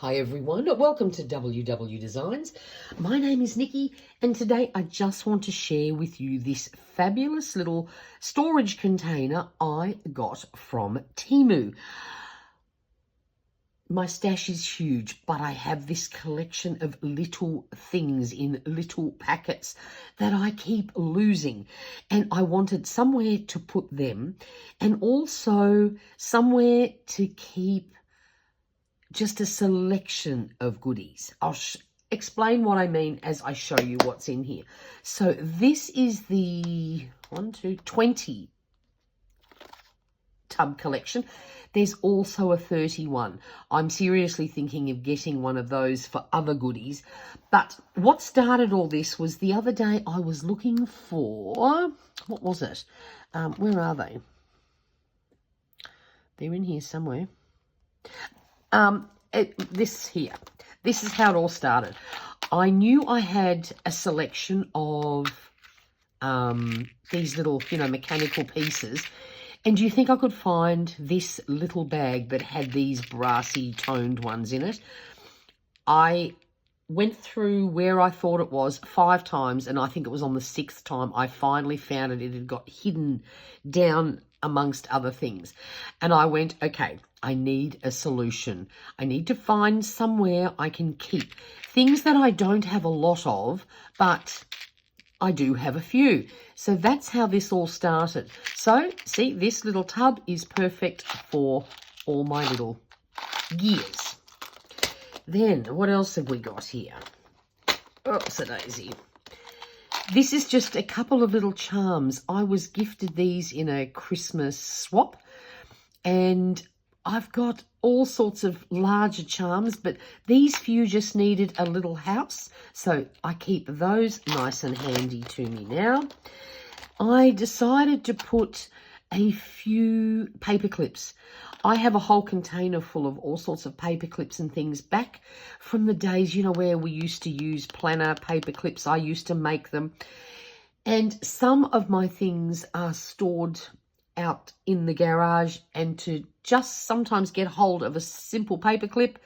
Hi everyone, welcome to WW Designs. My name is Nikki and today I just want to share with you this fabulous little storage container I got from Temu. My stash is huge, but I have this collection of little things in little packets that I keep losing, and I wanted somewhere to put them and also somewhere to keep just a selection of goodies. I'll explain what I mean as I show you what's in here. So this is the 20 tub collection. There's also a 31. I'm seriously thinking of getting one of those for other goodies. But what started all this was the other day I was looking for, what was it? Where are they? They're in here somewhere. This is how it all started. I knew I had a selection of these little, mechanical pieces. And do you think I could find this little bag that had these brassy toned ones in it? I went through where I thought it was 5 times, and I think it was on the 6th time I finally found it. It had got hidden down amongst other things. And I went, okay, I need a solution. I need to find somewhere I can keep things that I don't have a lot of, but I do have a few. So that's how this all started. So, see, this little tub is perfect for all my little gears. Then, what else have we got here? Oops, a daisy. This is just a couple of little charms. I was gifted these in a Christmas swap, and I've got all sorts of larger charms, but these few just needed a little house, so I keep those nice and handy to me now. I decided to put a few paper clips. I have a whole container full of all sorts of paper clips and things back from the days, where we used to use planner paper clips. I used to make them. And some of my things are stored out in the garage, and to just sometimes get hold of a simple paper clip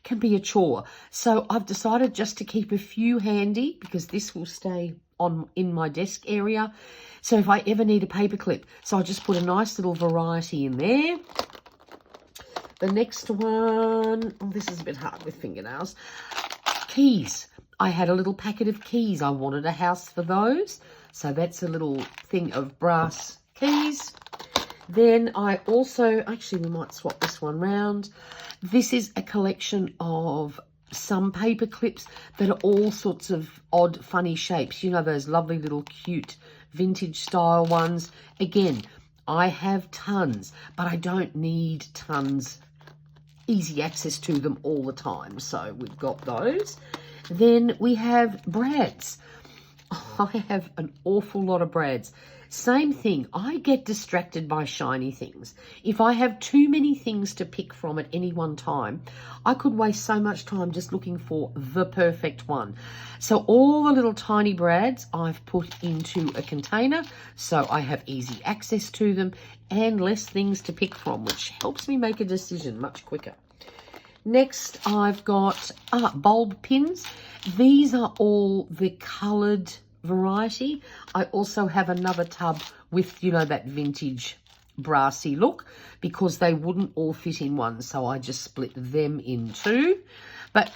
can be a chore. So I've decided just to keep a few handy because this will stay in my desk area. So if I ever need a paper clip, so I just put a nice little variety in there. The next one, this is a bit hard with fingernails. Keys. I had a little packet of keys. I wanted a house for those. So that's a little thing of brass keys. Then I also, actually we might swap this one round. This is a collection of some paper clips that are all sorts of odd, funny shapes. Those lovely little cute vintage style ones. Again, I have tons, but I don't need tons. Easy access to them all the time. So we've got those. Then we have brads. I have an awful lot of brads. Same thing, I get distracted by shiny things. If I have too many things to pick from at any one time, I could waste so much time just looking for the perfect one. So all the little tiny brads I've put into a container, so I have easy access to them and less things to pick from, which helps me make a decision much quicker. Next, I've got bulb pins. These are all the coloured variety. I also have another tub with, that vintage brassy look because they wouldn't all fit in one. So I just split them in two. But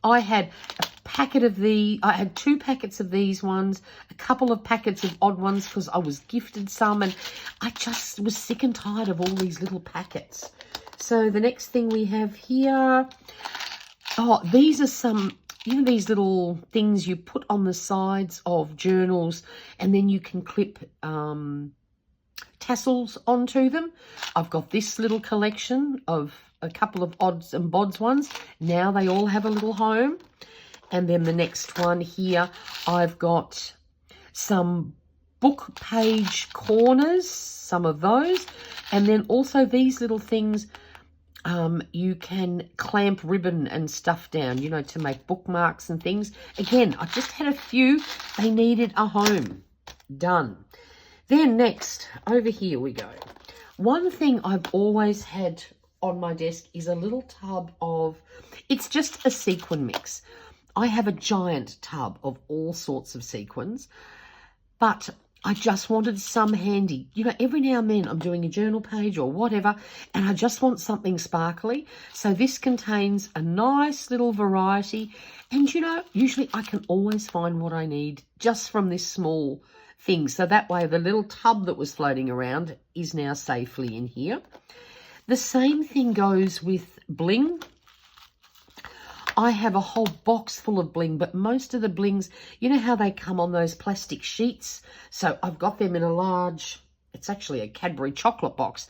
I had a packet of I had 2 packets of these ones, a couple of packets of odd ones because I was gifted some, and I just was sick and tired of all these little packets. So the next thing we have here, these are some, these little things you put on the sides of journals and then you can clip tassels onto them. I've got this little collection of a couple of odds and bods ones. Now they all have a little home. And then the next one here, I've got some book page corners, some of those. And then also these little things, you can clamp ribbon and stuff down, to make bookmarks and things. Again, I just had a few. They needed a home. Done. Then next, over here we go. One thing I've always had on my desk is a little tub of, it's just a sequin mix. I have a giant tub of all sorts of sequins, but I just wanted some handy. You know, every now and then I'm doing a journal page or whatever, and I just want something sparkly. So this contains a nice little variety. And, you know, usually I can always find what I need just from this small thing. So that way the little tub that was floating around is now safely in here. The same thing goes with bling. I have a whole box full of bling, but most of the blings, you know how they come on those plastic sheets? So I've got them in a large, it's actually a Cadbury chocolate box,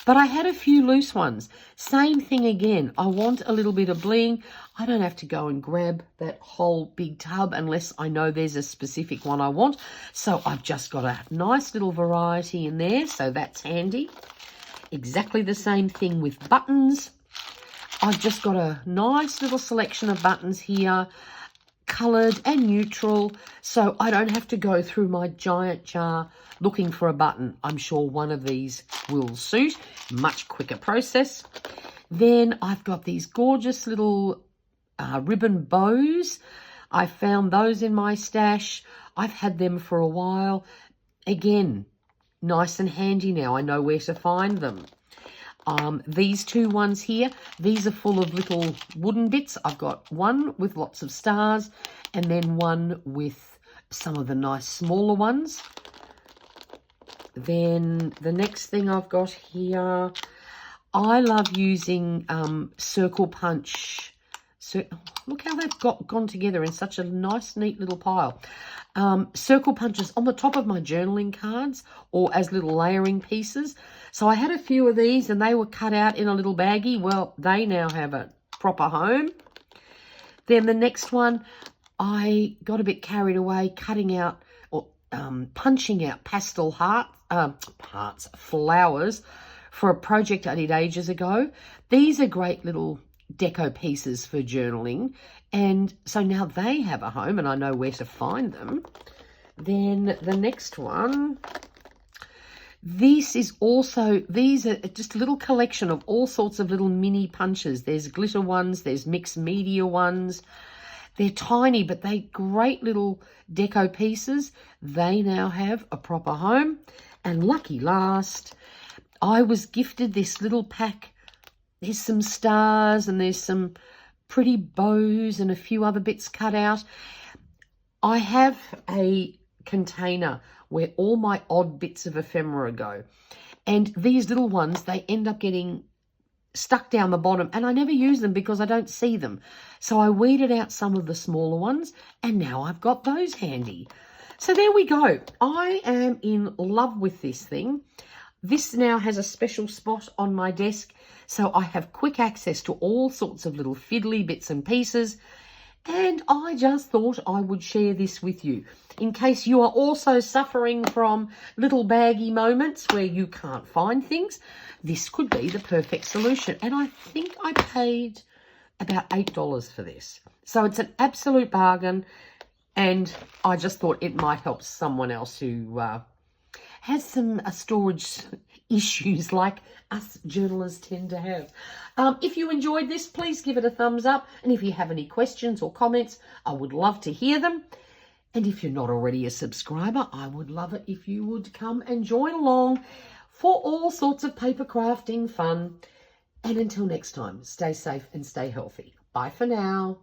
but I had a few loose ones. Same thing again. I want a little bit of bling. I don't have to go and grab that whole big tub unless I know there's a specific one I want. So I've just got a nice little variety in there, so that's handy. Exactly the same thing with buttons. I've just got a nice little selection of buttons here, coloured and neutral, so I don't have to go through my giant jar looking for a button. I'm sure one of these will suit. Much quicker process. Then I've got these gorgeous little ribbon bows. I found those in my stash. I've had them for a while. Again, nice and handy now. I know where to find them. These two ones here, these are full of little wooden bits. I've got one with lots of stars and then one with some of the nice smaller ones. Then the next thing I've got here, I love using circle punch. So look how they've gone together in such a nice, neat little pile. Circle punches on the top of my journaling cards or as little layering pieces. So I had a few of these and they were cut out in a little baggie. Well, they now have a proper home. Then the next one, I got a bit carried away cutting out or punching out pastel flowers for a project I did ages ago. These are great little deco pieces for journaling, and so now they have a home and I know where to find them. Then the next one, these are just a little collection of all sorts of little mini punches. There's glitter ones, there's mixed media ones. They're tiny, but they're great little deco pieces. They now have a proper home. And lucky last, I was gifted this little pack. There's some stars and there's some pretty bows and a few other bits cut out. I have a container where all my odd bits of ephemera go. And these little ones, they end up getting stuck down the bottom and I never use them because I don't see them. So I weeded out some of the smaller ones and now I've got those handy. So there we go. I am in love with this thing. This now has a special spot on my desk, so I have quick access to all sorts of little fiddly bits and pieces, and I just thought I would share this with you in case you are also suffering from little baggy moments where you can't find things. This could be the perfect solution, and I think I paid about $8 for this. So it's an absolute bargain, and I just thought it might help someone else who has some storage issues like us journalists tend to have. If you enjoyed this, please give it a thumbs up. And if you have any questions or comments, I would love to hear them. And if you're not already a subscriber, I would love it if you would come and join along for all sorts of paper crafting fun. And until next time, stay safe and stay healthy. Bye for now.